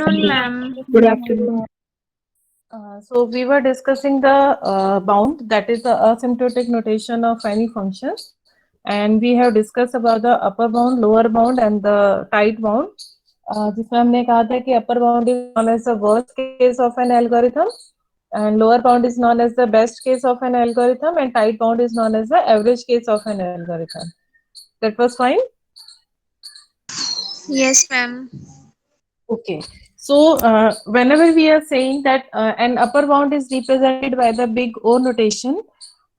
afternoon, ma'am. Good afternoon. So we were discussing the bound, that is the asymptotic notation of any function, and we have discussed about the upper bound, lower bound, and the tight bound. जिसमें हमने कहा था कि upper bound is known as the worst case of an algorithm, and lower bound is known as the best case of an algorithm, and tight bound is known as the average case of an algorithm. That was fine. Yes, ma'am. Okay. So whenever we are saying that an upper bound is represented by the big O notation,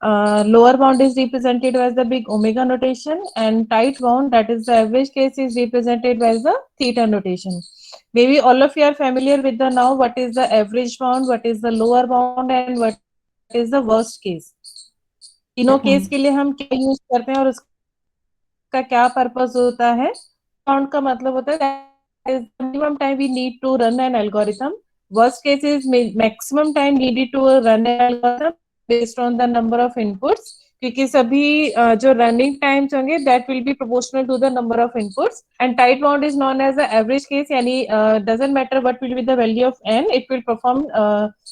lower bound is represented by the big omega notation, and tight bound, that is the average case, is represented by the theta notation. Maybe all of you are familiar with the now what is the average bound, what is the lower bound, and what is the worst case. तीनों case के लिए हम क्या use करते हैं और उसका क्या पर्पस होता है. बाउंड का मतलब होता है that is the minimum time we need to run an algorithm. Worst case is maximum time needed to run an algorithm based on the number of inputs. क्योंकि सभी जो रनिंग टाइम्स होंगे that will be proportional to the number of inputs. And tight bound is known as the average case, यानी doesn't matter what will be the value of n, it will perform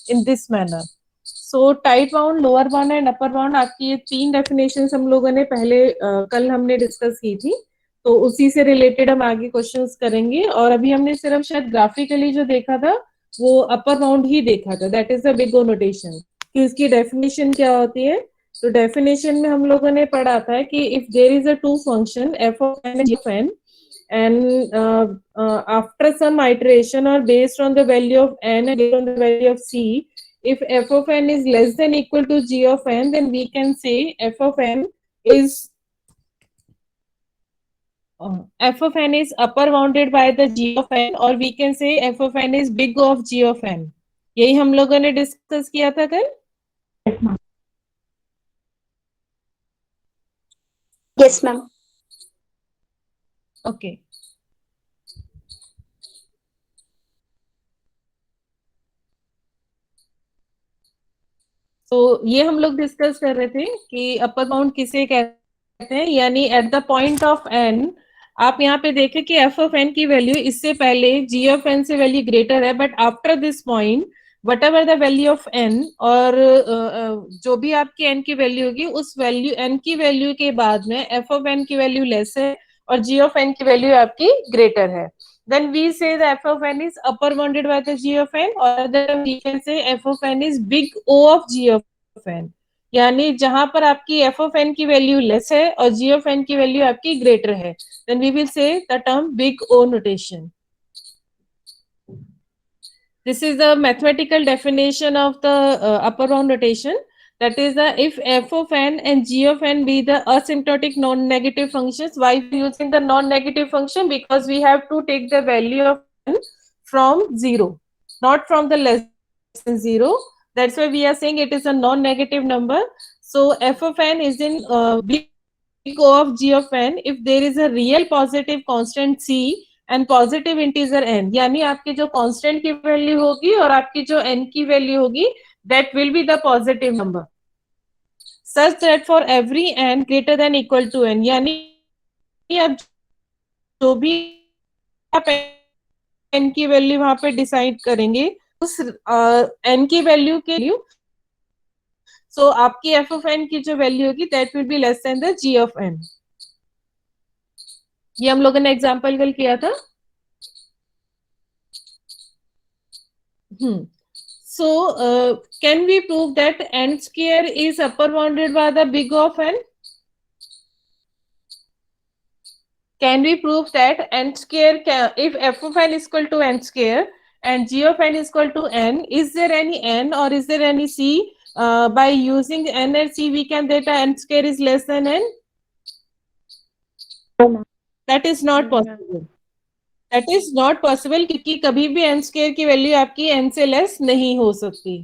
in this manner. So tight bound, lower bound and upper bound, आपकी ये 3 definitions हम लोगों ने पहले कल हमने discuss की थी. तो उसी से रिलेटेड हम आगे क्वेश्चंस करेंगे. और अभी हमने सिर्फ शायद ग्राफिकली जो देखा था वो अपर बाउंड ही देखा था, that is the big O notation कि इसकी डेफिनेशन क्या होती है. तो डेफिनेशन में हम लोगों ने पढ़ा था कि if there is a two function f of n and g of n, and after some iteration or based on the value of n and based on the value of c, if f of n is less than equal to g of n, then we can say f of n is upper bounded by the g of n, or we can say f of n is big O of g of n. यही हम लोगों ने discuss किया था कल. Yes, ma'am. Okay. तो ये हम लोग डिस्कस कर रहे थे कि अपर बाउंड किसे कहते हैं, यानी at the point of n आप यहाँ पे देखें कि एफ ऑफ एन की वैल्यू इससे पहले जी ऑफ एन से वैल्यू ग्रेटर है, but after this point whatever the value of n, और जो भी आपकी एन की वैल्यू होगी उस वैल्यू एन की वैल्यू के बाद में एफ ऑफ एन की वैल्यू लेस है और जी ऑफ एन की वैल्यू आपकी ग्रेटर है, then we say the f of n is upper bounded by the g of n, or then we can say f of n is big O of g of n. यानी जहां पर आपकी f of n की value less है और g of n की value आपकी greater है, then we will say the term big O notation. This is the mathematical definition of the upper bound notation. That is the if f of n and g of n be the asymptotic non-negative functions. Why we are using the non-negative function? Because we have to take the value of n from 0, not from the less than 0. That's why we are saying it is a non-negative number. So f of n is in big O of g of n if there is a real positive constant c and positive integer n, यानी आपकी जो constant की value होगी और आपकी जो n की value होगी that will be the positive number such that for every n greater than equal to n, यानी आप जो भी आप n की वैल्यू वहां पे डिसाइड करेंगे उस n की वैल्यू के लिए, सो आपकी f of n की जो वैल्यू होगी that will be less than the g of n. ये हम लोगों ने एग्जांपल कल किया था. So, can we prove that n square is upper bounded by the big O of n? Can we prove that n square if f of n is equal to n square and g of n is equal to n, is there any n or is there any c? By using n and c, we can that n square is less than n. That is not possible. That is not possible क्योंकि कभी भी n square की value आपकी n से less नहीं हो सकती.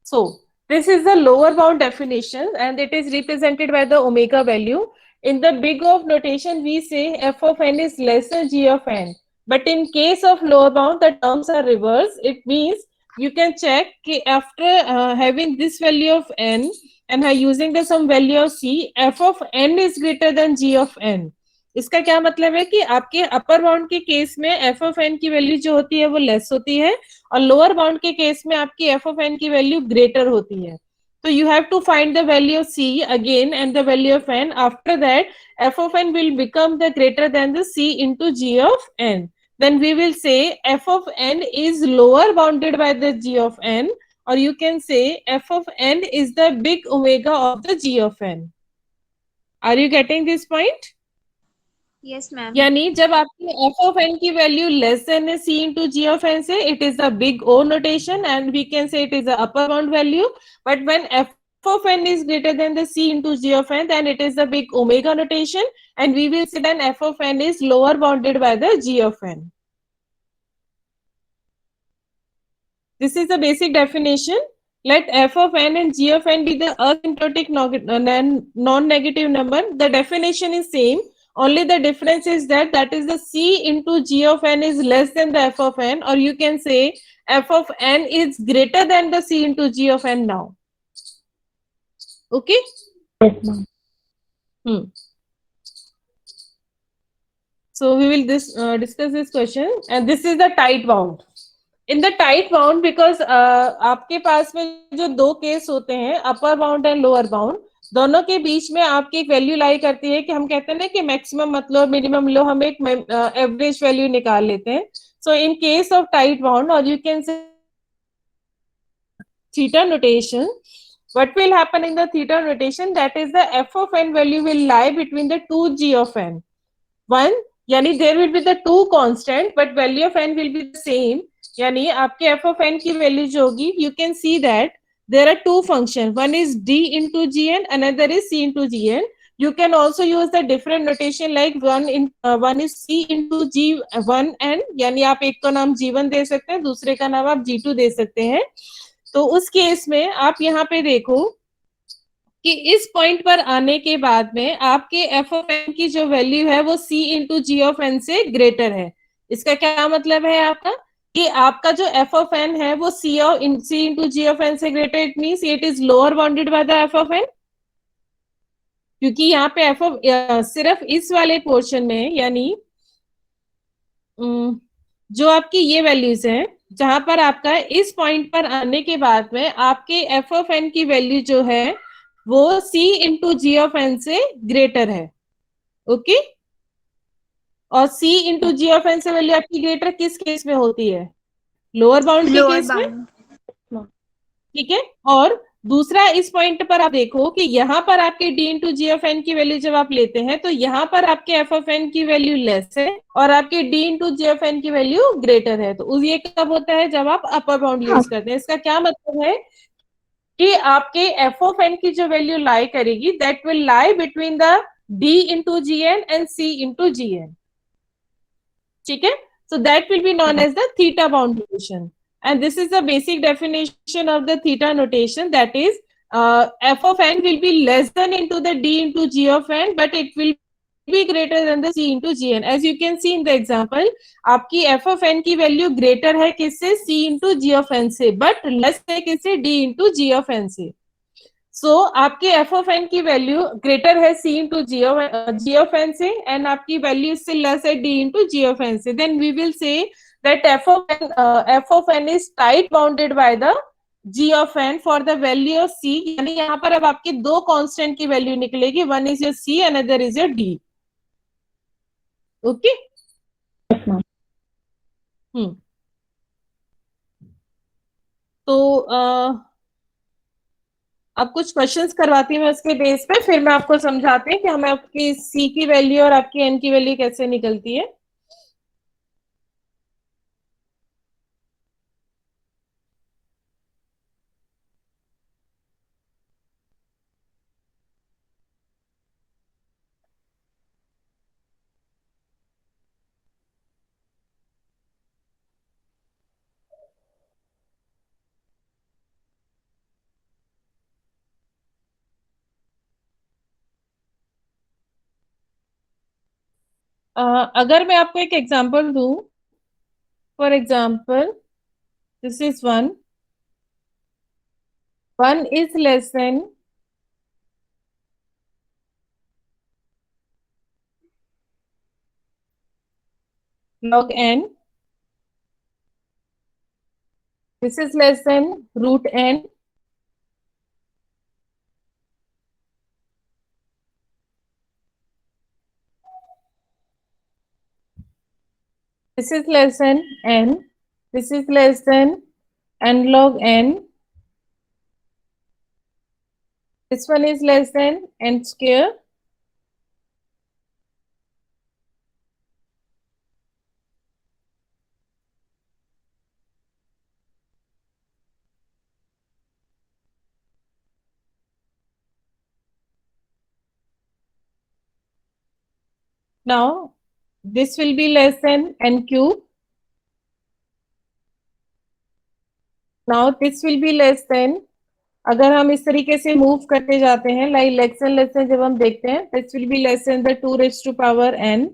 So this is the lower bound definition and it is represented by the omega value. In the big O of notation, we say f of n is less than g of n. But in case of lower bound, the terms are reversed. It means you can check after having this value of n and using the some value of c, f of n is greater than g of n. इसका क्या मतलब है कि आपके upper bound के case में F of N की value जो होती है वो लेस होती है, और लोअर बाउंड के केस में आपकी एफ ऑफ एन की वैल्यू ग्रेटर होती है. तो you have to find the value of c again and the value of n. After that, f of n will become the greater than the c into g of n. Then we will say f of n is lower bounded by the g of n, or you can say f of n is the big omega of the g of n. Are you getting this point? Yes, ma'am. यानी जब आपकी f of N की value less than है सी into ji of N से, it is a big O notation and we can say it is a upper bound value. But when f of n is greater than the c into g of n, then it is the big omega notation, and we will say then f of n is lower bounded by the g of n. This is the basic definition. Let f of n and g of n be the asymptotic non-negative number. The definition is same. Only the difference is that is the c into g of n is less than the f of n, or you can say f of n is greater than the c into g of n now. Okay? Yes, ma'am. So we will discuss this question, and this is the tight bound. In the tight bound because आपके पास में जो दो case होते हैं, upper bound and lower bound, दोनों के बीच में आपकी एक वैल्यू लाई करती है कि हम कहते हैं ना कि मैक्सिमम मतलब मिनिमम लो, हम एक एवरेज वैल्यू निकाल लेते हैं. So in case of tight bound, और you can say theta notation, what will happen in the theta notation, that is the f of n value will lie between the two g of n. One, यानी there will be the two constant but value of n will be the same. यानी आपके f of n की value जो होगी, you can see that there are two functions, one is d into gn, another is c into gn. You can also use the different notation like one is c into g1 n, यानी आप एक का नाम g1 दे सकते हैं, दूसरे का नाम आप g2 दे सकते हैं. तो उस केस में आप यहाँ पे देखो कि इस पॉइंट पर आने के बाद में आपके एफ ऑफ एन की जो वैल्यू है वो c into ji of N से ग्रेटर है. इसका क्या मतलब है आपका, कि आपका जो एफ ऑफ एन है वो c into ji of N से greater, it means it is lower bounded by the f of n. क्योंकि यहाँ पे एफ ऑफ सिर्फ इस वाले पोर्शन में, यानी जो आपकी ये वैल्यूज है, जहां पर आपका इस पॉइंट पर आने के बाद में आपके एफ ऑफ एन की वैल्यू जो है वो c into ji of N से ग्रेटर है. ओके? और c into ji of N से वैल्यू आपकी ग्रेटर किस केस में होती है? लोअर बाउंड के Lower केस में. bound. ठीक है. और दूसरा, इस पॉइंट पर आप देखो कि यहाँ पर आपके d into ji of N की वैल्यू जब आप लेते हैं तो यहाँ पर आपके एफ ऑफ एन की वैल्यू लेस है और आपके d into ji of N की वैल्यू ग्रेटर है. तो ये कब होता है? जब आप अपर बाउंड यूज करते हैं. इसका क्या मतलब है कि आपके एफ ऑफ एन की जो वैल्यू लाई करेगी, that will lie between the d into g n and c into g n. ठीक है. So that will be known as the theta bound notation, and this is the basic definition of the theta notation, that is f of n will be less than into the d into g of n, but it will be greater than the c into gn. As you can see in the example, आपकी f of n की value greater है किससे? c into g of n से, but less है किससे? d into g of n से. So आपके F of N की वैल्यू ग्रेटर है सी इंटू जी ऑफ एन से, एंड आपकी वैल्यू इससे लेस है D into ji of N से. Then we will say that F of N is tight bounded by the G of N for the value of C. यानी यहाँ पर अब आपके दो कांस्टेंट की वैल्यू निकलेगी, one is your c, another is your d. Okay. तो अब कुछ क्वेश्चंस करवाती हूँ मैं उसके बेस पे, फिर मैं आपको समझाती हूँ कि हमें आपकी सी की वैल्यू और आपकी एन की वैल्यू कैसे निकलती है. अगर मैं आपको एक एग्जांपल दूं, for example this is one, one is less than log n. This is less than root n. This is less than n. This is less than n log n. This one is less than n square. Now, this will be less than n cube. Now, this will be less than, अगर हम इस तरीके से move करते जाते हैं, like less than जब हम देखते हैं, this will be less than the 2 raised to power n,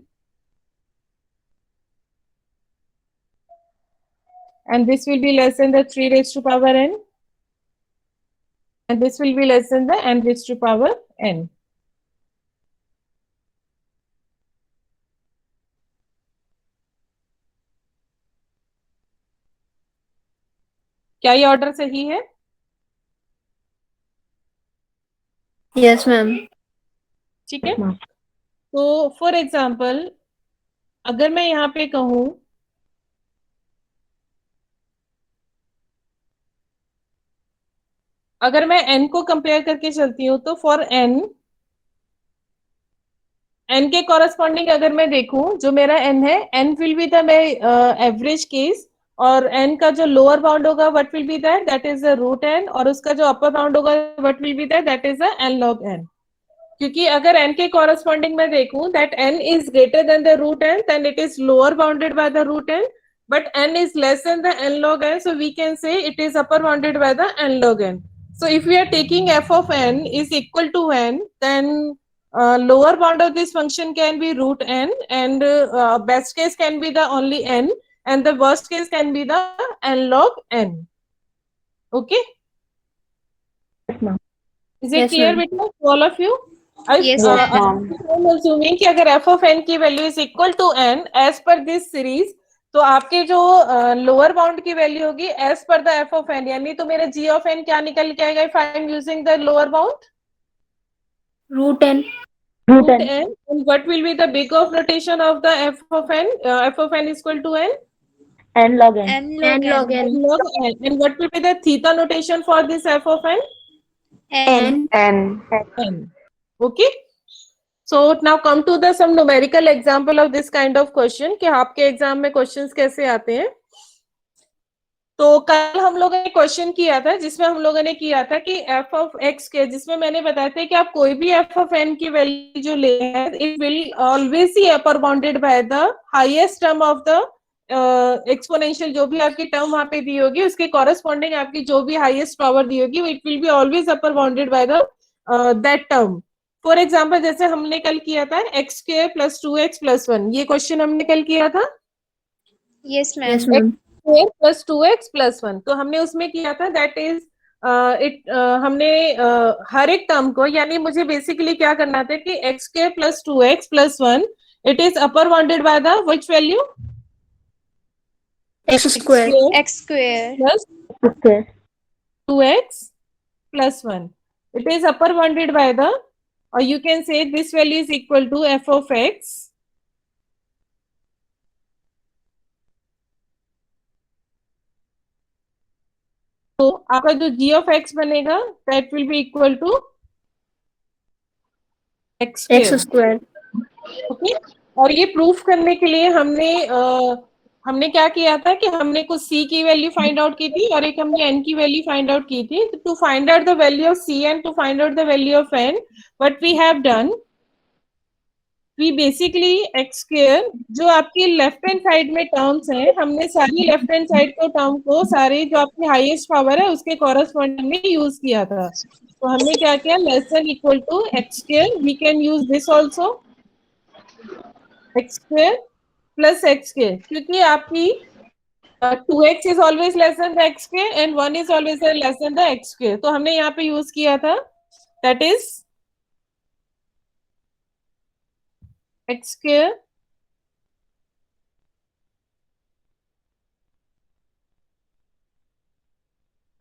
and this will be less than the 3 raised to power n, and this will be less than the n raised to power n. क्या ये order सही है? Yes, ma'am. ठीक है. तो for example, अगर मैं यहाँ पे कहूँ, अगर मैं n को कंपेयर करके चलती हूँ, तो फॉर n के कॉरस्पॉन्डिंग अगर मैं देखूं, जो मेरा n है, n will be the average case, और n का जो लोअर बाउंड होगा what will be that is the root n, और उसका जो अपर बाउंड होगा what will be that is the n log n. क्योंकि अगर n के कॉरस्पॉन्डिंग में देखूं that n is greater than the root n, then it is lower bounded by the root n, but n is less than the n log n, so we can say it is upper bounded by the n log n. So if we are taking f of n is equal to n, then lower bound of this function can be root n, and best case can be the only n, and the worst case can be the n log n. Okay? Yes, ma'am. Is it Yes, clear ma'am. with all of you? Yes, ma'am. I'm assuming कि अगर f of n की value is equal to n as per this series, तो आपके जो lower bound की value होगी as per the f of n, यानी तो मेरा g of n क्या निकल के आएगा if I am using the lower bound? Root n. Root n. And what will be the big of notation of the f of n? F of n is equal to n? N log n. N log N n. log n. And what will be the theta notation for this f of n? N. N. Okay. So now come to the some numerical example of this kind of question कि आपके exam में questions कैसे आते हैं. तो कल हम लोगों ने क्वेश्चन किया था जिसमें हम लोगों ने किया था कि f of x के, जिसमें मैंने बताया था कि आप कोई भी f of n की वैल्यू जो ले हैं, it will always he upper bounded by the highest term of the exponential. जो भी आपकी टर्म वहां पे दी होगी उसके कॉरेस्पॉन्डिंग आपकी जो भी हाईएस्ट पावर दी होगी, it will be always upper bounded by the that term. For example, जैसे हमने कल किया था x square plus 2x plus 1, ये क्वेश्चन हमने कल किया था. Yes, ma'am. Yes, ma'am. Square plus 2x plus 1, तो हमने उसमें किया था दैट इज हमने हर एक टर्म को, यानी मुझे बेसिकली क्या करना था कि x square plus 2x plus 1, it is upper bounded by the which value? X square. X square. Plus Okay. 2x plus 1. It is upper bounded by the, or you can say this value is equal to f of x तो आपका जो g of x बनेगा that will be equal to x X square. square. Okay. और ये proof करने के लिए हमने क्या किया था कि हमने कुछ c की वैल्यू फाइंड आउट की थी और एक हमने n की वैल्यू फाइंड आउट की थी. To find out the value of c and to find out the value of n, what we have done, we basically x square, जो आपकी लेफ्ट हैंड साइड में टर्म्स हैं, हमने सारी left hand side के term को सारे जो आपकी हाईएस्ट पावर है उसके कॉरेस्पॉन्डिंग में यूज किया था. तो हमने क्या किया, less than equal to x square, we can use this also, x square plus x square, क्योंकि आपकी 2x is always less than the x square and 1 is always less than the x square. तो हमने यहाँ पे use किया था that is x square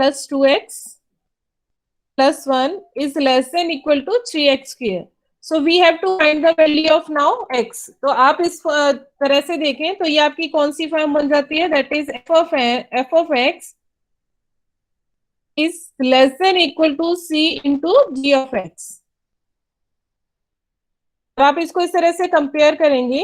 plus 2x plus 1 is less than equal to 3x square. So we have to find the value of now x. तो आप इस तरह से देखें तो ये आपकी कौन सी फॉर्म बन जाती है? That is f of x is less than equal to c into g of x. तो आप इसको इस तरह से कंपेयर करेंगे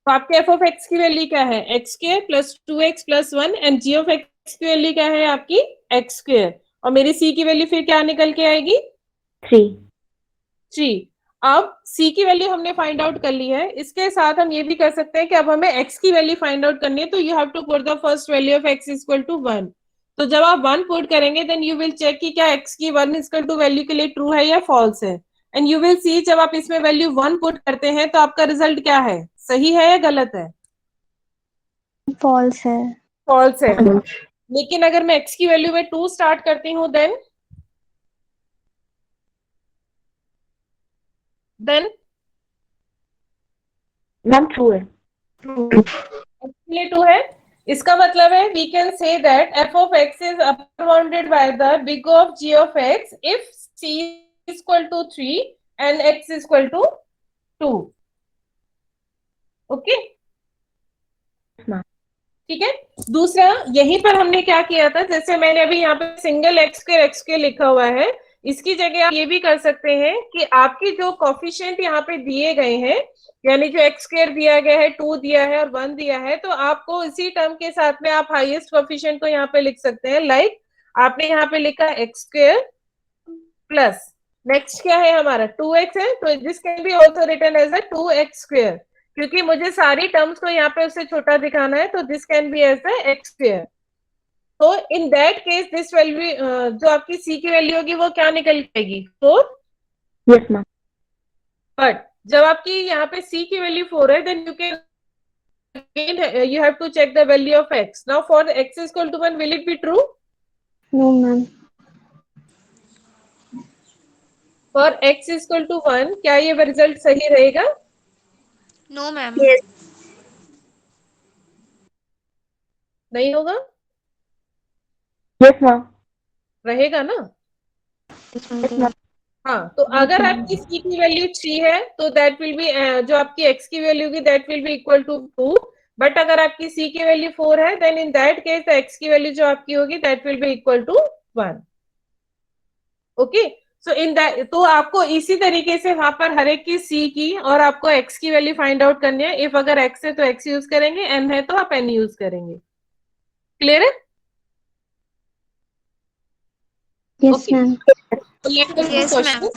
तो आपके f ऑफ x की वैल्यू क्या है? x square plus 2x plus 1 and g of x की वैल्यू क्या है आपकी? x square. और मेरी c की वैल्यू फिर क्या निकल के आएगी? 3. अब c की वैल्यू हमने फाइंड आउट कर ली है. इसके साथ हम ये भी कर सकते हैं कि अब हमें x की वैल्यू फाइंड आउट करनी है तो you have to put the first value of x equal to 1. तो जब आप 1 पुट करेंगे देन यू विल चेक कि क्या x की 1 इक्वल टू वैल्यू के लिए ट्रू है या फॉल्स है. एंड यू विल सी जब आप इसमें वैल्यू 1 पुट करते हैं तो आपका रिजल्ट क्या है? सही है या गलत है? फॉल्स है. फॉल्स है. लेकिन अगर मैं x की वैल्यू में 2 स्टार्ट करती हूँ देन मैम ट्रू है. एक्चुअली 2 है. इसका मतलब है we can say that f of x is upper bounded by the big O of g of x if c is equal to 3 and x is equal to 2. Okay ठीक है. दूसरा यहीं पर हमने क्या किया था, जैसे मैंने अभी यहाँ पे सिंगल x स्क्वायर लिखा हुआ है, इसकी जगह आप ये भी कर सकते हैं कि आपकी जो कोफिशिएंट यहाँ पे दिए गए हैं यानी जो x स्क्वायर दिया गया है 2 दिया है और 1 दिया है तो आपको इसी टर्म के साथ में आप हाईएस्ट कोफिशिएंट को यहाँ पे लिख सकते हैं. लाइक आपने यहाँ पे लिखा x स्क्वायर प्लस नेक्स्ट क्या है हमारा 2x है तो this can be also written as a 2x square क्योंकि मुझे सारी टर्म्स को यहाँ पे उससे छोटा दिखाना है तो this can be as the x square. तो in that case this value जो आपकी c की वैल्यू होगी वो क्या निकल जाएगी? 4. Yes ma'am. बट जब आपकी यहाँ पे c की वैल्यू 4 है then you can you have to check the value of x. Now for the x is equal to 1 will it be true? No ma'am. For x is equal to 1 क्या ये result सही रहेगा? No ma'am. नहीं होगा? Yes ma'am. रहेगा ना? हाँ. तो अगर आपकी c की वैल्यू 3 है तो दैट विल बी जो आपकी x की वैल्यू होगी that will be equal to 2. But अगर आपकी c की वैल्यू 4 है then in that case x की वैल्यू जो आपकी होगी that will be equal to 1. Okay. So in that तो आपको इसी तरीके से वहां पर हर एक की c की और आपको x की वैल्यू फाइंड आउट करनी है. इफ अगर x है तो x यूज करेंगे, n है तो आप n यूज करेंगे. क्लियर है? Yes ma'am. Yes, ma'am.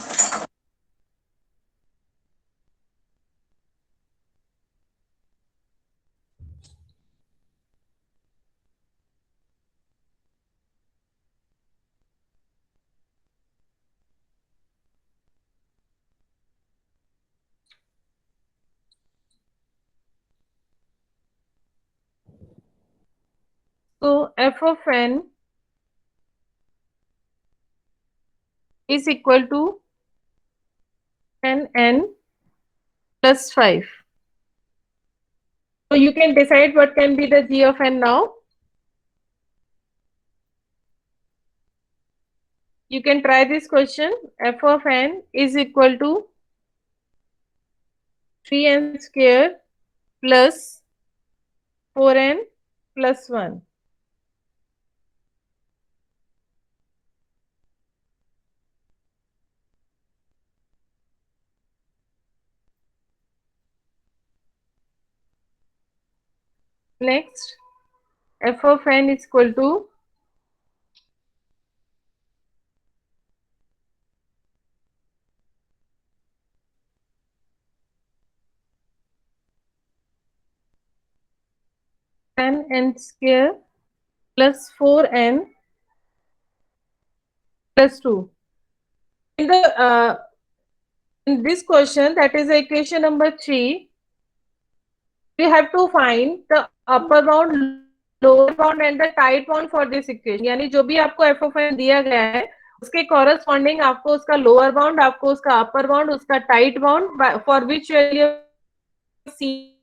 So f of n is equal to n plus 5. So you can decide what can be the g of n now. You can try this question. F of n is equal to 3n square plus 4n plus 1. Next, f of n is equal to n square plus 4n plus 2. In this question, that is equation number 3, we have to find the upper bound, lower bound and the tight bound for this equation. यानी जो भी आपको f of n दिया गया है उसके corresponding आपको उसका lower bound, आपको उसका upper bound, उसका tight bound for which value c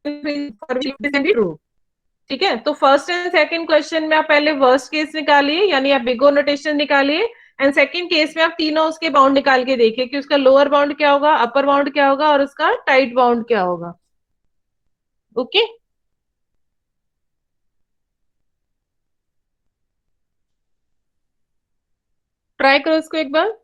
for which is true. ठीक है, तो फर्स्ट एंड सेकंड क्वेश्चन में आप पहले वर्स्ट केस निकालिए, यानी आप बिग ओ नोटेशन निकालिए, एंड सेकंड केस में आप तीनों उसके बाउंड निकाल के देखिए कि उसका लोअर बाउंड क्या होगा, अपर बाउंड क्या होगा और उसका टाइट बाउंड क्या होगा. ओके. ट्राई करो इसको एक बार.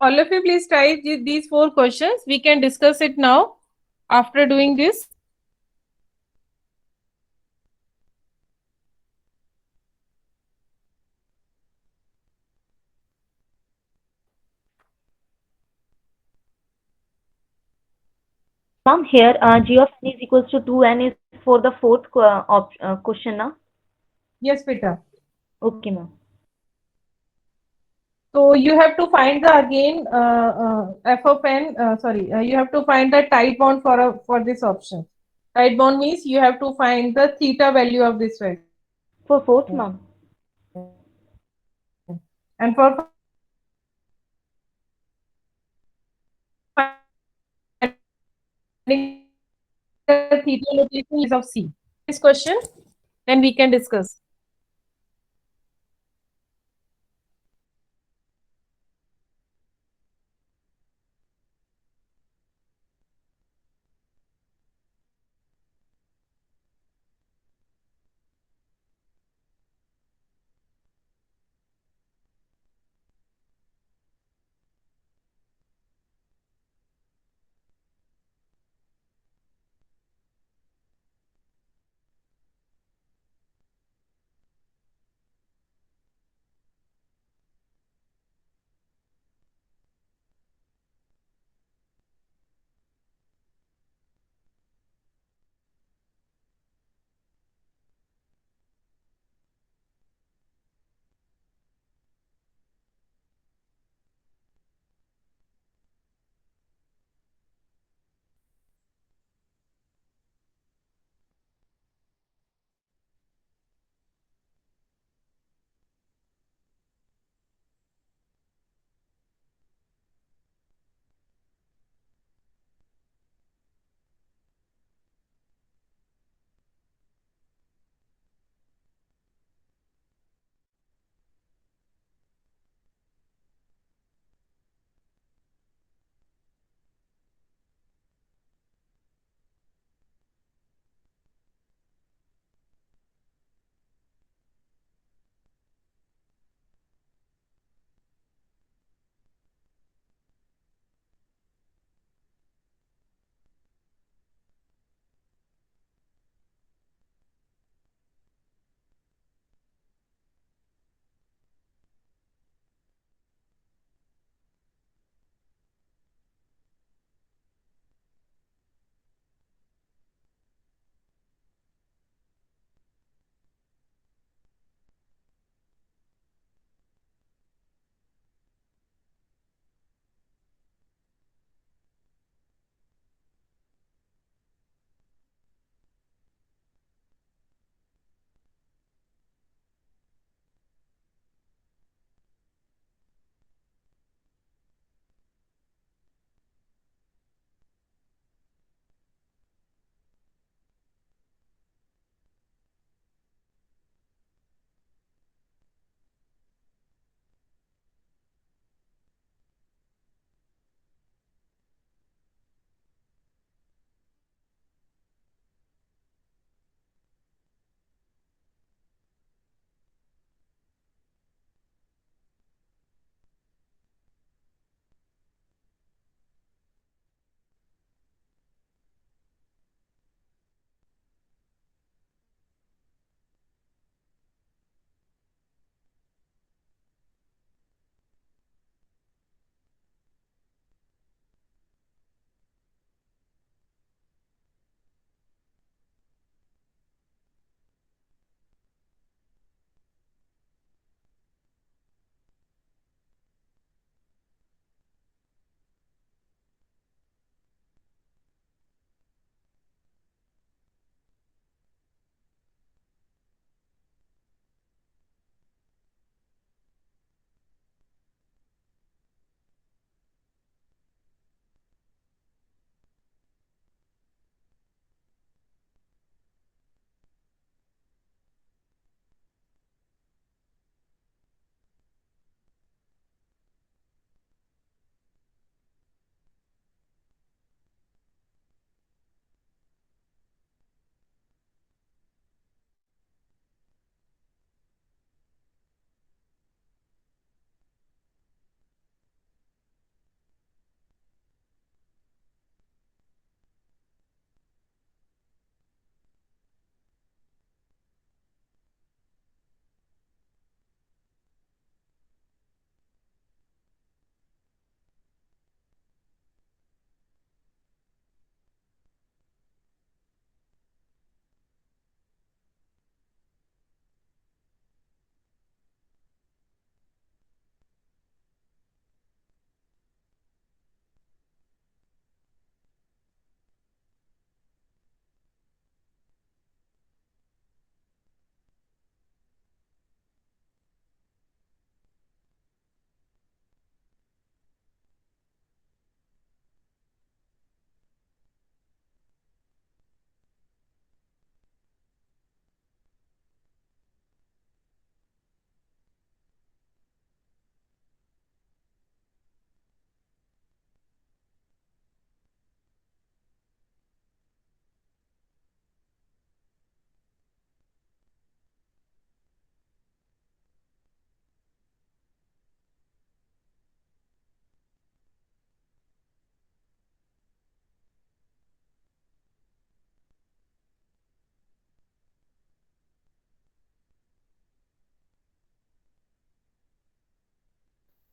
All of you, please try these four questions. We can discuss it now after doing this. Ma'am, here g of n is equals to 2n is for the fourth question, na? Yes, Peter. Okay, ma'am. So you have to find the again f of n. Sorry, you have to find the tight bound for this option. Tight bound means you have to find the theta value of this value. For fourth, ma'am. And for finding the theta location is of c. This question, then we can discuss.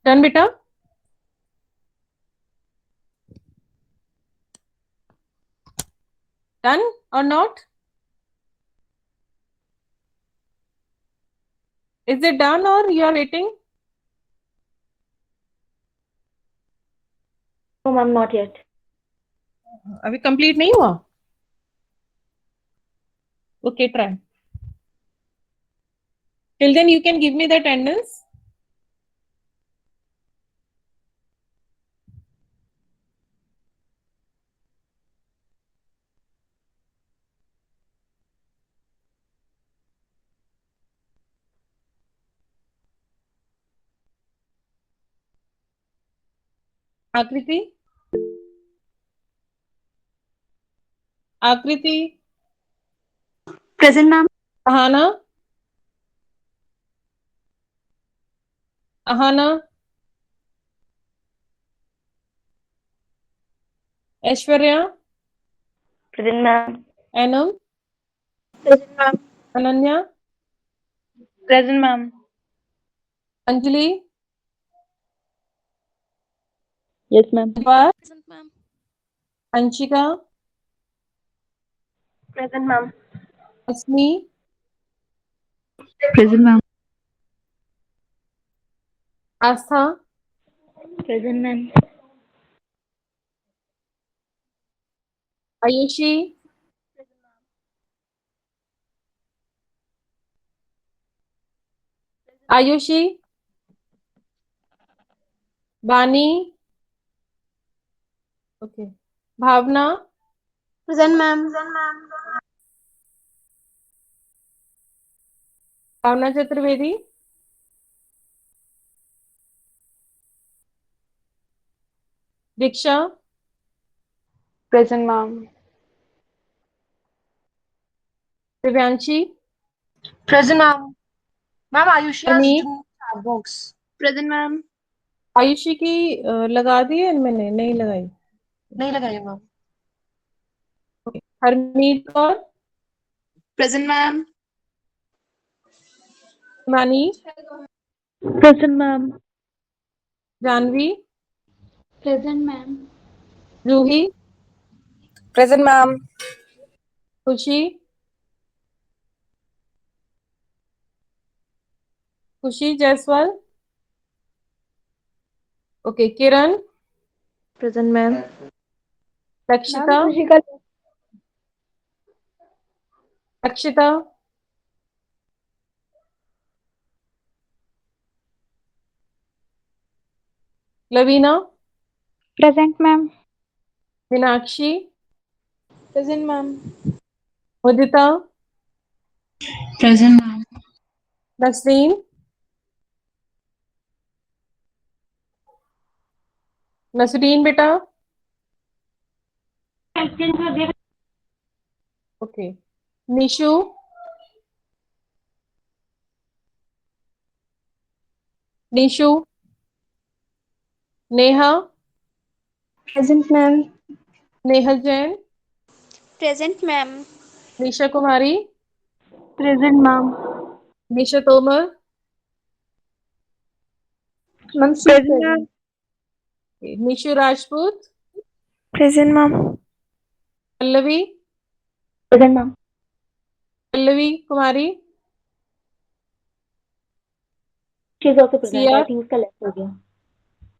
Done, beta? Done or not? Is it done or you are waiting? No, ma'am, not yet. अभी complete नहीं हुआ? Okay, try. Till then you can give me the attendance. आकृति, Aakriti, Present, ma'am. Ahana, Ahana, Aishwarya, Present, ma'am. Anam, Present, ma'am. Ananya, Present, ma'am. Anjali, Yes, ma'am. Deepa, Present, ma'am. Anshika, Present, ma'am. Asmi, Present, ma'am. Aastha, Present, ma'am. Ayushi, Ayushi, Bani, okay, Bhavna, Present, ma'am. Bhavna Chaturvedi, Diksha, Present, ma'am. Divyanshi, Present, ma'am. Ma'am, Ayushi has Parmeet, written chat box. Present, ma'am. Ayushi की लगा दी है मैंने, नहीं लगाई। नहीं लगाई ma'am. Harmeet Kaur, Present, ma'am. Himani, Present, ma'am. Janvi, Present, ma'am. Juhi, Present, ma'am. Khushi, Khushi Jaiswal, okay, Kiran, Present, ma'am. Lakshita, Akshita, Lavina, Present, ma'am. Meenakshi, Present, ma'am. Mudita, Present, ma'am. Nasreen, Nasreen बेटा, okay, Nishu, Nishu, Neha, Present, ma'am. Nehal Jain, Present, ma'am. Nisha Kumari, Present, ma'am. Nisha Tomar, Ma'am, present, ma'am. Nishu Rajput, Present, ma'am. Pallavi, Present, ma'am. Pallavi Kumari, She's also present. Siya, I think उसका left हो गया.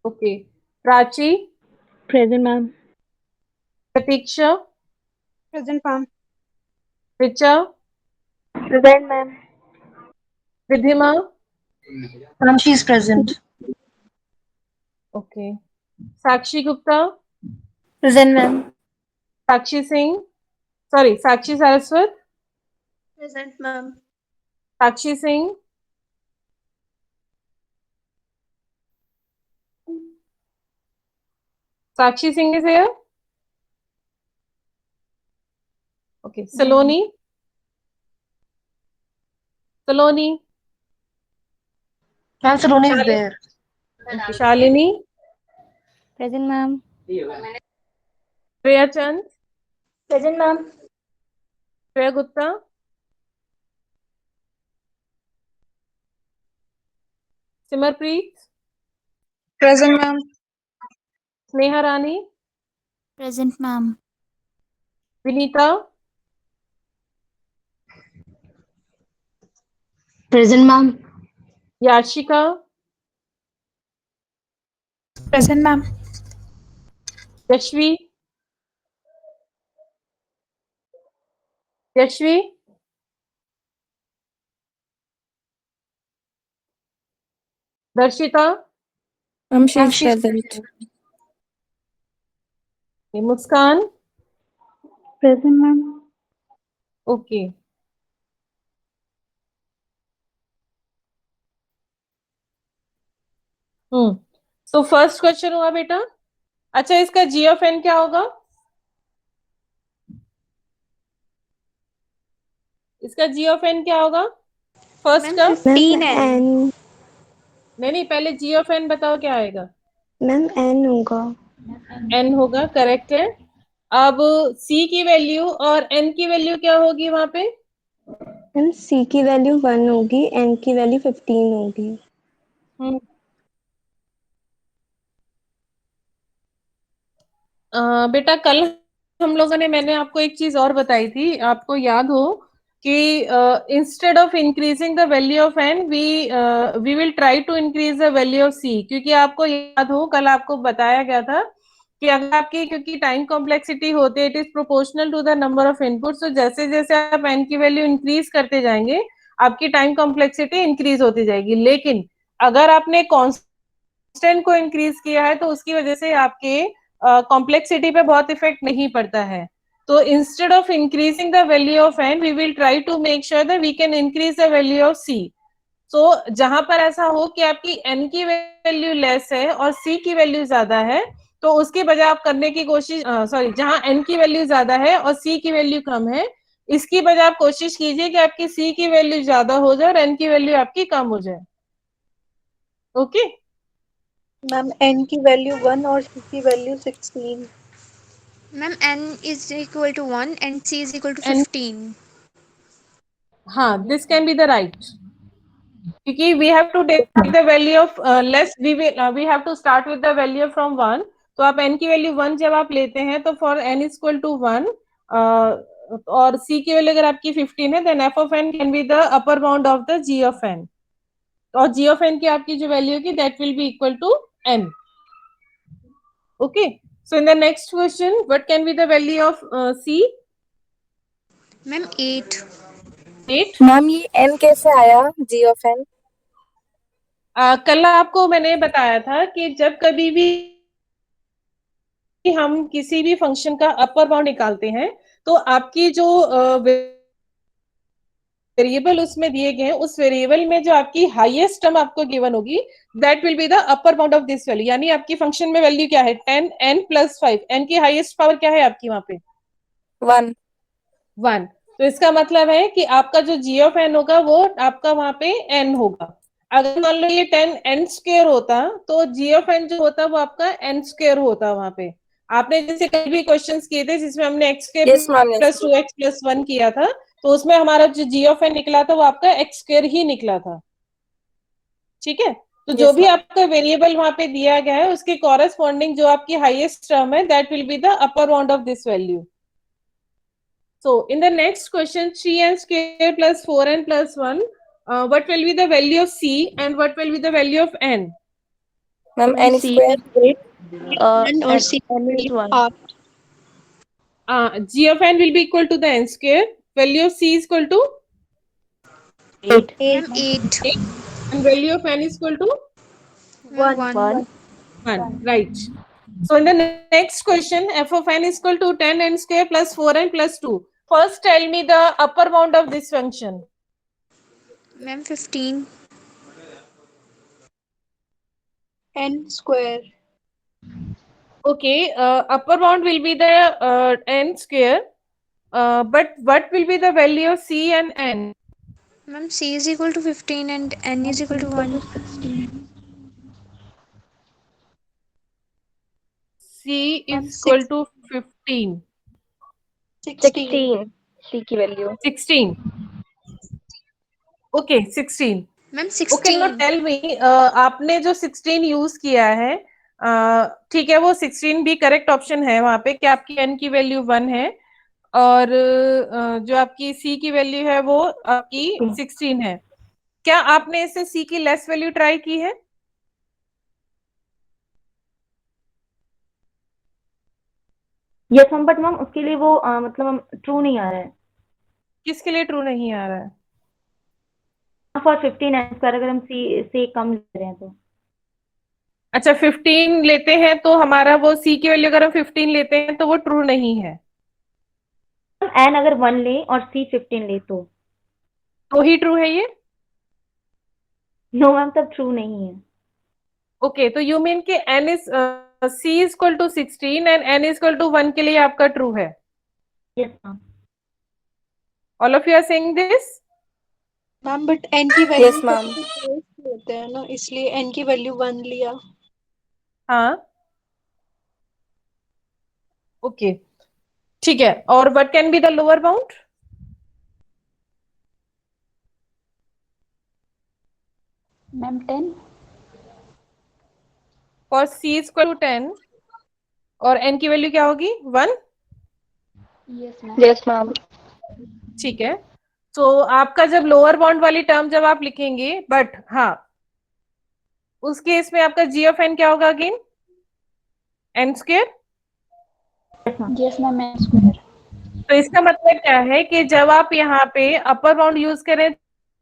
Okay, Prachi, Present, ma'am. Pratiksha, Present, ma'am. Richa, Present, ma'am. Ridhima, Ma'am, she is present. Okay, Sakshi Gupta, Present, ma'am. Sakshi Singh, sorry Sakshi Saraswat, Present, ma'am. Sakshi Singh, Sakshi Singh is here, okay, Saloni, Saloni, Ma'am, Saloni is there. Shalini, Present, ma'am. Shreya Chand, Present, ma'am. Shreya Gupta, Simarpreet, Present, ma'am. Sneha Rani, Present, ma'am. Vinita, Present, ma'am. Yashika, Present, ma'am. Yashvi, Yashvi, Darshita, Ma'am, she Ma'am, is she's present. Muskan. Present, ma'am. Okay. तो first question हुआ बेटा. अच्छा, इसका जी of N क्या होगा? इसका जी of N क्या होगा फर्स्ट का? 15N. नहीं, पहले जी ऑफ एन बताओ क्या आएगा. मैम N होगा. एन होगा, करेक्ट है. अब सी की वैल्यू और एन की वैल्यू क्या होगी वहां पे? मैम C की वैल्यू 1 होगी, N की वैल्यू 15 होगी. बेटा कल हम लोगों ने, मैंने आपको एक चीज और बताई थी, आपको याद हो कि instead of increasing the value of N we will try to increase the value of C. क्योंकि आपको याद हो कल आपको बताया गया था कि अगर आपकी, क्योंकि टाइम कॉम्प्लेक्सिटी होती है, it is proportional to the number of input. तो जैसे जैसे आप एन की वैल्यू इंक्रीज करते जाएंगे आपकी टाइम कॉम्प्लेक्सिटी इंक्रीज होती जाएगी. लेकिन अगर आपने कांस्टेंट को इंक्रीज किया है तो उसकी वजह से आपके कॉम्प्लेक्सिटी पे बहुत इफेक्ट नहीं पड़ता है. तो instead of increasing the value of N we will try to make sure that we can increase the value of C. तो जहां पर ऐसा हो कि आपकी एन की वैल्यू लेस है और सी की वैल्यू ज्यादा है, तो उसकी बजाय आप करने की कोशिश, सॉरी, जहां एन की वैल्यू ज्यादा है और सी की वैल्यू कम है, इसकी बजाय आप कोशिश कीजिए कि आपकी सी की वैल्यू ज्यादा हो जाए और एन की वैल्यू आपकी कम हो जाए. ओके. मैम n की वैल्यू 1 और c की वैल्यू 16. Ma'am, n is equal to 1 and c is equal to And- 15. हाँ, this can be the right. क्योंकि we have to take the value of less, we have to start with the value from 1. तो आप n की value 1 जब आप लेते हैं तो for n is equal to 1 और c की वैल्यू अगर आपकी 15 है, then f of n can be the upper bound of the g of n. और g of n की आपकी जो वैल्यू होगी that will be equal to n. Okay. So in the next question, what can be the value of c? Ma'am, 8. 8. Ma'am ये N कैसे आया G of N? कल आपको मैंने बताया था कि जब कभी भी हम किसी भी फंक्शन का अपर बाउंड निकालते हैं तो आपकी जो वेरिएबल उसमें दिए गए हैं, उस वेरिएबल में जो आपकी हाईएस्ट टर्म आपको गिवन होगी that will be the upper bound of this value. यानी आपकी फंक्शन में वैल्यू क्या है? 10 n + 5. n की हाईएस्ट पावर क्या है आपकी वहां पे? 1. 1. तो इसका मतलब है कि आपका जो g ऑफ n होगा वो आपका वहां पे n होगा. अगर मान लो ये 10 n² होता तो g ऑफ n जो होता वो आपका n² होता वहां पे. आपने जैसे कई भी क्वेश्चंस किए थे जिसमें हमने x² Yes, ma'am, yes. + 2x + 1 किया था, तो उसमें हमारा जो g ऑफ n निकला था वो आपका x² ही निकला था. ठीक है. तो जो Yes, भी ma'am. आपका वेरिएबल वहां पे दिया गया है उसके कॉरेस्पॉन्डिंग जो आपकी हाईएस्ट टर्म है that will be the upper bound of this value. So in the next question, 3n² plus 4n plus 1, what will be the value of c and what will be the value of n? Ma'am N C square. is 8. n और c N is 1. half. G of n will be equal to the n². Value of c is equal to 8. Ma'am, 8. 8 and value of n is equal to Ma'am, 1. 1. Right. So in the next question, f of n is equal to 10n² plus 4n plus 2. First tell me the upper bound of this function. Ma'am, 15. n square. Okay, upper bound will be the n², but what will be the value of c and n? Ma'am, c is equal to 15 and n is equal to 1. C is Ma'am, equal to 15. 16. C की वैल्यू. 16. Okay, 16. Ma'am okay, no 16. Tell me, आपने जो 16 use किया है, ठीक है, वो 16 भी करेक्ट ऑप्शन है वहां पे कि आपकी n की वैल्यू 1 है, और जो आपकी c की वैल्यू है वो आपकी 16 है। क्या आपने इसे c की लेस वैल्यू ट्राई की है? यस मैम, बट मैम उसके लिए वो मतलब ट्रू नहीं आ रहा है किसके लिए ट्रू नहीं आ रहा है? फॉर 15 एन स्क्वायर, अगर हम सी से कम ले रहे हैं तो। अच्छा, 15 लेते हैं तो हमारा वो c की वैल्यू अगर हम 15 लेते हैं तो वो ट्रू नहीं है, एन अगर 1 ले और सी 15 ले तो ही ट्रू है ये। नो मैम, तब ट्रू नहीं है। ओके, तो यू मीन कि n is c is equal to 16 and n is equal to 1 के लिए आपका ट्रू है। Yes ma'am. All of you are saying this? Ma'am but n की वैल्यू Yes, ma'am. होते हैं ना, इसलिए n की वैल्यू 1 लिया। हाँ, ओके, ठीक है। और what can be the lower bound? Ma'am 10। For c is equal to 10 और n की वैल्यू क्या होगी? 1। Yes ma'am. Yes, ma'am. ठीक है, तो आपका जब लोअर बाउंड वाली टर्म जब आप लिखेंगे, बट हाँ, उस केस में आपका g ऑफ n क्या होगा again? n square. Yes ma'am, n square. तो इसका मतलब क्या है कि जब आप यहाँ पे अपर बाउंड यूज करें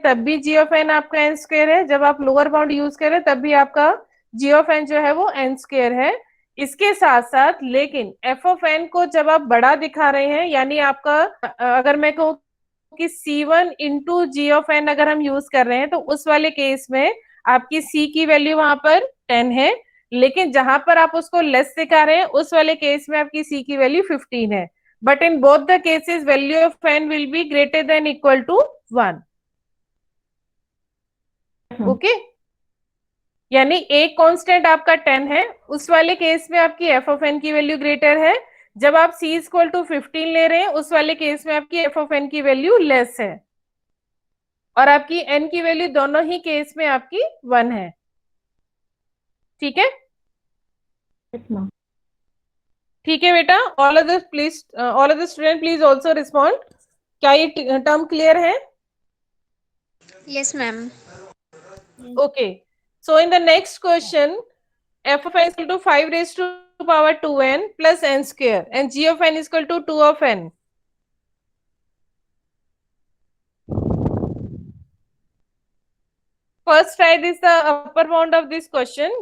तब भी g ऑफ n आपका n स्क्वायर है, जब आप लोअर बाउंड यूज करें तब भी आपका g ऑफ n जो है वो n स्क्वायर है। इसके साथ साथ लेकिन f ऑफ n को जब आप बड़ा दिखा रहे हैं, यानी आपका अगर मैं कहूँ कि c1 into ji of n अगर हम यूज कर रहे हैं, तो उस वाले केस में आपकी c की वैल्यू वहां पर 10 है, लेकिन जहां पर आप उसको लेस दिखा रहे हैं उस वाले केस में आपकी c की वैल्यू 15 है। But in both the cases, value of n will be greater than equal to 1. Okay? यानी एक कांस्टेंट आपका 10 है, उस वाले केस में आपकी f ऑफ n की वैल्यू ग्रेटर है। जब आप c इक्वल टू 15 ले रहे हैं उस वाले केस में आपकी f ऑफ n की वैल्यू लेस है, और आपकी n की वैल्यू दोनों ही केस में आपकी 1 है। ठीक है? Yes ma'am. ठीक है बेटा, all of the please, all of the student please also respond. क्या ये टर्म क्लियर है? Yes, ma'am. Okay. So in the next question, f of n is equal to 5 raised to power 2n plus n square, and g of n is equal to 2 of n. First try this the upper bound of this question.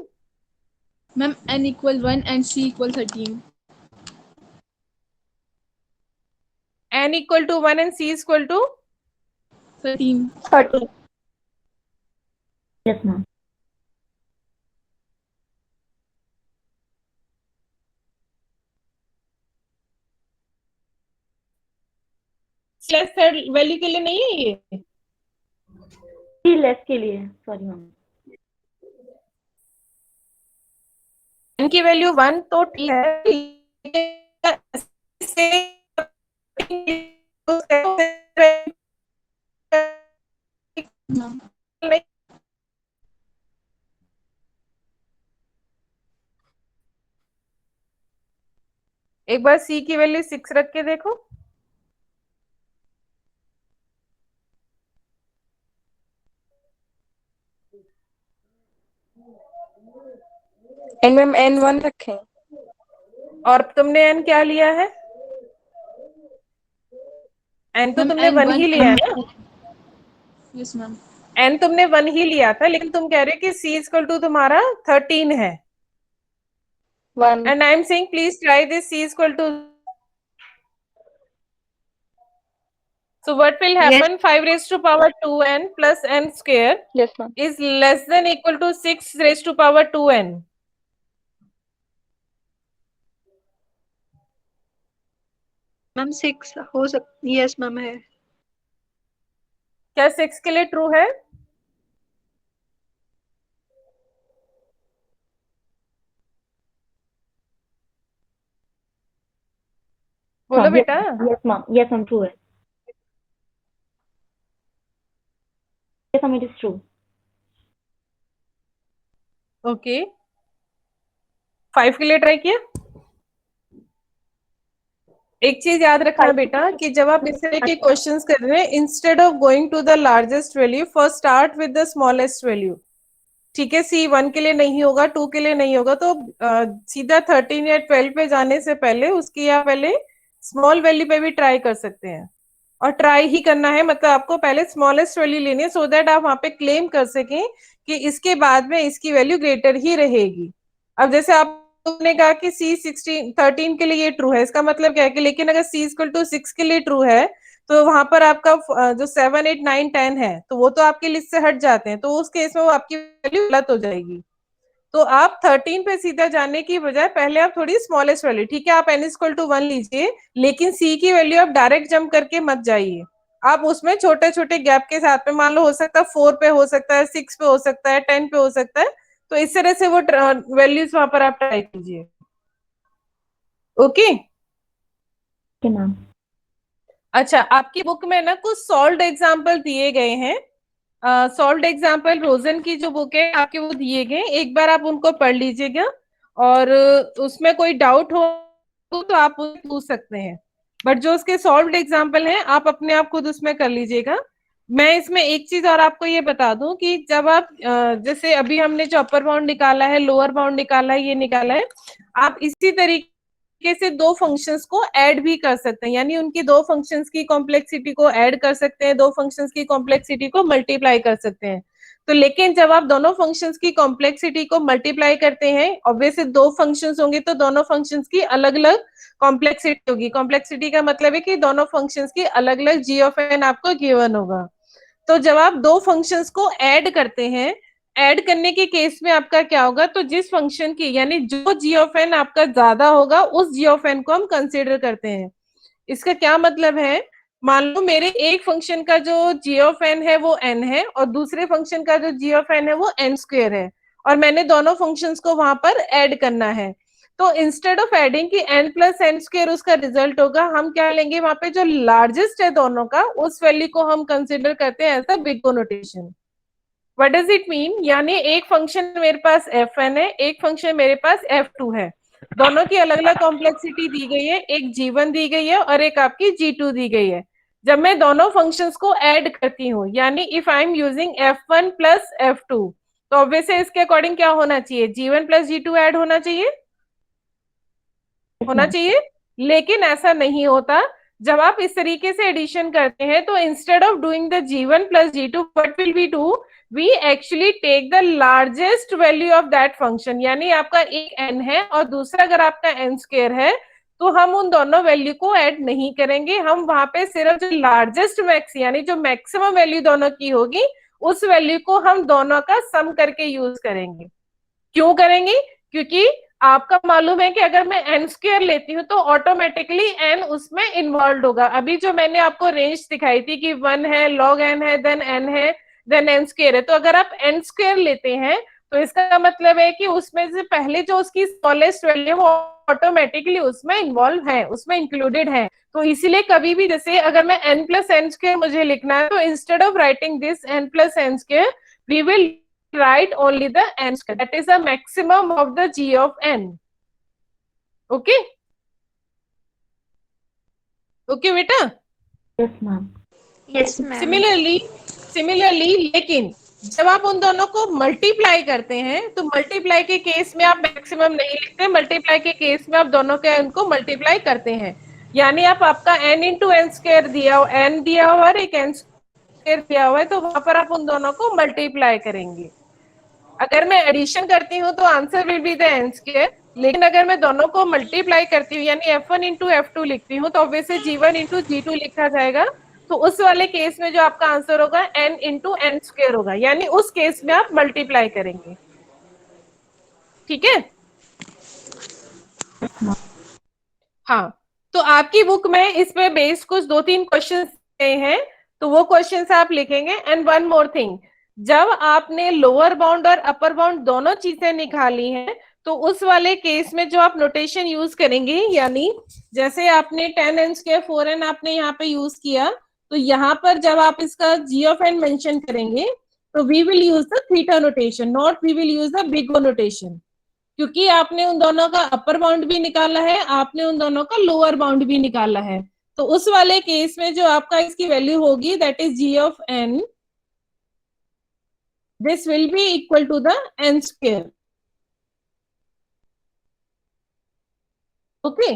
Ma'am, n equal 1 and c equal 13. N equal to 1 and c is equal to 13. 30। Yes ma'am. Less value के लिए नहीं है ये। सी less के लिए, sorry ma'am. n की value 1 तो ठीक है, Ma'am. एक बार c की वैल्यू 6 रख के देखो। And ma'am, N1 रखें. और तुमने n क्या लिया है? n तो Ma'am, तुमने 1 ही लिया है ना? Yes, ma'am. n तुमने 1 ही लिया था, लेकिन तुम कह रहे हो कि c इक्वल टू तुम्हारा 13 है। 1. And I am saying please try this c is equal to. So what will happen? 5 raised to power 2n plus n square Yes, ma'am. is less than equal to 6 raised to power 2n. Ma'am 6 हो सकती, yes ma'am है। क्या 6 के लिए true है? बोलो बेटा। Yes ma'am, yes ma'am, true है। Yes ma'am, it is true. Okay 5 के लिए ट्राई किया। एक चीज याद रखना बेटा कि जब आप इस तरह के क्वेश्चंस कर रहे हैं, instead of going to the largest value, first start with the smallest value. ठीक है, C1 के लिए नहीं होगा, 2 के लिए नहीं होगा, तो सीधा 13 या 12 पे जाने से पहले उसकी आप पहले स्मॉल वैल्यू पे भी ट्राई कर सकते हैं। और ट्राई ही करना है, मतलब आपको पहले स्मॉलेस्ट वैल्यू लेनी है, सो दैट आप वहां पे क्लेम कर सकें कि इसके बाद में इसकी वैल्यू ग्रेटर ही रहेगी। अब जैसे आपने कहा कि C13 के लिए ये ट्रू है, इसका मतलब क्या है कि लेकिन अगर C=6 के लिए ट्रू है तो वहां पर आपका जो 7, 8, 9, 10 है तो वो तो आपकी लिस्ट से हट जाते हैं, तो उस केस में वो आपकी वैल्यू गलत हो जाएगी। तो आप 13 पे सीधा जाने की बजाय पहले आप थोड़ी स्मॉलेस्ट वैल्यू, ठीक है, आप n=1 लीजिए, लेकिन C की वैल्यू आप डायरेक्ट जंप करके मत जाइए, आप उसमें छोटे छोटे गैप के साथ में, मान लो हो सकता है 4 पे हो सकता है, 6 पे हो सकता है, 10 पे हो सकता है, तो इस तरह से वो वैल्यूज वहां पर आप ट्राई कीजिए। Okay ma'am. अच्छा, आपकी बुक में ना कुछ सॉल्व्ड एग्जाम्पल दिए गए हैं, सॉल्व्ड एग्जाम्पल रोजन की जो बुक है आपके वो दिए गए, एक बार आप उनको पढ़ लीजिएगा, और उसमें कोई डाउट हो तो आप पूछ सकते हैं, बट जो उसके सॉल्व्ड एग्जाम्पल हैं आप अपने आप खुद उसमें कर लीजिएगा। मैं इसमें एक चीज और आपको ये बता दूं कि जब आप जैसे अभी हमने जो अपर बाउंड निकाला है, लोअर बाउंड निकाला है, ये निकाला है, आप इसी तरीके से दो फंक्शंस को ऐड भी कर सकते हैं, यानी उनकी दो फंक्शंस की कॉम्प्लेक्सिटी को ऐड कर सकते हैं, दो फंक्शंस की कॉम्प्लेक्सिटी को मल्टीप्लाई कर सकते हैं। तो लेकिन जब आप दोनों फंक्शंस की कॉम्प्लेक्सिटी को मल्टीप्लाई करते हैं, ऑब्वियसली दो फंक्शंस होंगे तो दोनों फंक्शंस की अलग अलग कॉम्प्लेक्सिटी होगी। कॉम्प्लेक्सिटी का मतलब है कि दोनों फंक्शंस की अलग अलग g ऑफ n आपको गिवन होगा। तो जब आप दो फंक्शंस को ऐड करते हैं, ऐड करने के केस में आपका क्या होगा, तो जिस फंक्शन की, यानी जो g ऑफ n आपका ज्यादा होगा उस g ऑफ n को हम कंसीडर करते हैं। इसका क्या मतलब है, मान लो मेरे एक फंक्शन का जो g ऑफ n है वो n है, और दूसरे फंक्शन का जो g ऑफ n है वो n² है, और मैंने दोनों फंक्शंस को वहां पर ऐड करना है। तो इंस्टेड ऑफ एडिंग की n+n² उसका रिजल्ट होगा, हम क्या लेंगे, वहां पे जो लार्जेस्ट है दोनों का उस वैल्यू को हम कंसिडर करते हैं as a big O notation. What does it mean, यानी एक फंक्शन मेरे पास fn है, एक फंक्शन मेरे पास f2 है, दोनों की अलग अलग कॉम्प्लेक्सिटी दी गई है, एक g1 दी गई है और एक आपकी g2 दी गई है। जब मैं दोनों फंक्शंस को ऐड करती हूँ, यानी if I am using f1 plus f2, तो ऑब्वियसली इसके अकॉर्डिंग क्या होना चाहिए, g1 प्लस g2 ऐड होना चाहिए, होना चाहिए, लेकिन ऐसा नहीं होता। जब आप इस तरीके से एडिशन करते हैं तो instead of doing the g1 plus g2, what will we do, we actually take the largest value of that function, यानी आपका एक n है और दूसरा अगर आपका n² है, तो हम उन दोनों वैल्यू को ऐड नहीं करेंगे, हम वहां पे सिर्फ जो लार्जेस्ट मैक्स, यानी जो मैक्सिमम वैल्यू दोनों की होगी उस वैल्यू को हम दोनों का सम करके यूज करेंगे। क्यों करेंगे, क्योंकि आपका मालूम है कि अगर मैं n² लेती हूँ तो ऑटोमेटिकली n उसमें इन्वॉल्व होगा। अभी जो मैंने आपको रेंज दिखाई थी कि 1 है, log n है, देन n है, देन n² है, तो अगर आप n² लेते हैं तो इसका मतलब है कि उसमें से पहले जो उसकी स्मॉलेस्ट वैल्यू है वो ऑटोमेटिकली उसमें इन्वॉल्व है, उसमें इंक्लूडेड है। तो इसीलिए कभी भी जैसे अगर मैं n+n² मुझे लिखना है, तो instead of writing this n+n², we will write only the n², that is the maximum of the g of n. Okay? Okay बेटा? Yes ma'am. Yes, ma'am. Similarly, लेकिन जब आप उन दोनों को मल्टीप्लाई करते हैं तो मल्टीप्लाई के केस में आप मैक्सिमम नहीं लिखते, मल्टीप्लाई के केस में आप दोनों के उनको मल्टीप्लाई करते हैं, यानी आपका n इंटू n² दिया हो, n दिया हुआ और एक n² दिया हुआ है, तो वहां पर आप उन दोनों को मल्टीप्लाई करेंगे। अगर मैं एडिशन करती हूँ तो answer will be the n², लेकिन अगर मैं दोनों को मल्टीप्लाई करती हूँ यानी f1 इंटू f2 लिखती हूँ तो ऑब्वियसली g1 इंटू g2 लिखा जाएगा, तो उस वाले केस में जो आपका आंसर होगा n इंटू n² होगा, यानी उस केस में आप मल्टीप्लाई करेंगे। ठीक है, हाँ, तो आपकी बुक में इस पे बेस्ड कुछ 2-3 क्वेश्चन हैं, तो वो क्वेश्चंस आप लिखेंगे। एंड वन मोर थिंग, जब आपने लोअर बाउंड और अपर बाउंड दोनों चीजें निकाली हैं तो उस वाले केस में जो आप नोटेशन यूज करेंगे, यानी जैसे आपने 10n² 4n आपने यहाँ पे यूज किया, तो यहाँ पर जब आप इसका g ऑफ n मेंशन करेंगे तो we will use the theta notation, not we will use the big O notation, क्योंकि आपने उन दोनों का अपर बाउंड भी निकाला है, आपने उन दोनों का लोअर बाउंड भी निकाला है। तो उस वाले केस में जो आपका इसकी वैल्यू होगी that is g of n, this will be equal to the n square. Okay,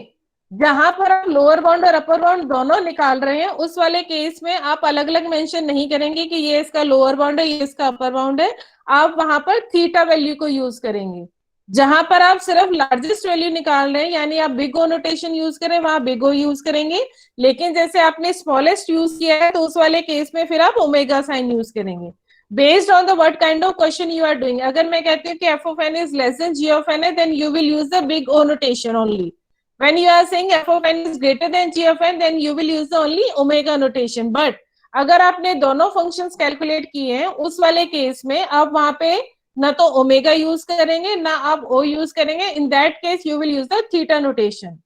जहां पर आप लोअर बाउंड और अपर बाउंड दोनों निकाल रहे हैं उस वाले केस में आप अलग अलग मेंशन नहीं करेंगे कि ये इसका लोअर बाउंड है, ये इसका अपर बाउंड है, आप वहां पर थीटा वैल्यू को यूज करेंगे। जहां पर आप सिर्फ लार्जेस्ट वैल्यू निकाल रहे हैं यानी आप बिग ओ नोटेशन यूज करें, वहां बिग ओ यूज करेंगे, लेकिन जैसे आपने स्मॉलेस्ट यूज किया है तो उस वाले केस में फिर आप ओमेगा साइन यूज करेंगे based on the what kind of question you are doing. अगर मैं कहती हूँ कि f of n is less than g of n है, then you will use the big O notation only. When you are saying f of n is greater than g of n, then you will use the only omega notation. But अगर आपने दोनों functions calculate किए हैं उस वाले case में आप वहां पे ना तो ओमेगा यूज करेंगे ना आप ओ यूज करेंगे, इन that case you will use the theta notation.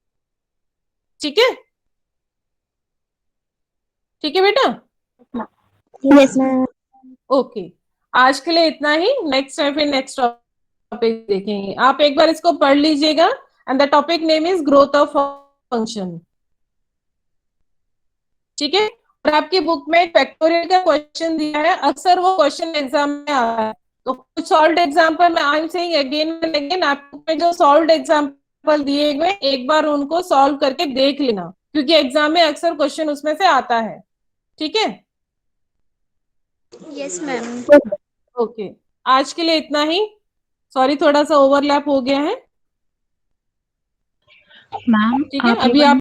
ठीक है, ठीक है बेटा, Yes, ma'am. ओके आज के लिए इतना ही। नेक्स्ट टाइम फिर नेक्स्ट टॉपिक देखेंगे। आप एक बार इसको पढ़ लीजिएगा and the topic name is growth of function. ठीक है, और आपकी बुक में फैक्टोरियल का क्वेश्चन दिया है, अक्सर वो क्वेश्चन एग्जाम में आता है, तो कुछ सॉल्व्ड एग्जांपल मैं I am saying again and again, आपकी बुक में जो सॉल्व्ड एग्जांपल दिए हुए एक बार उनको सॉल्व करके देख लेना, क्योंकि एग्जाम में अक्सर क्वेश्चन उसमें से आता है। ठीक है, यस मैम। ओके आज के लिए इतना ही। सॉरी थोड़ा सा ओवरलैप हो गया है। मैम ठीक है, अभी आप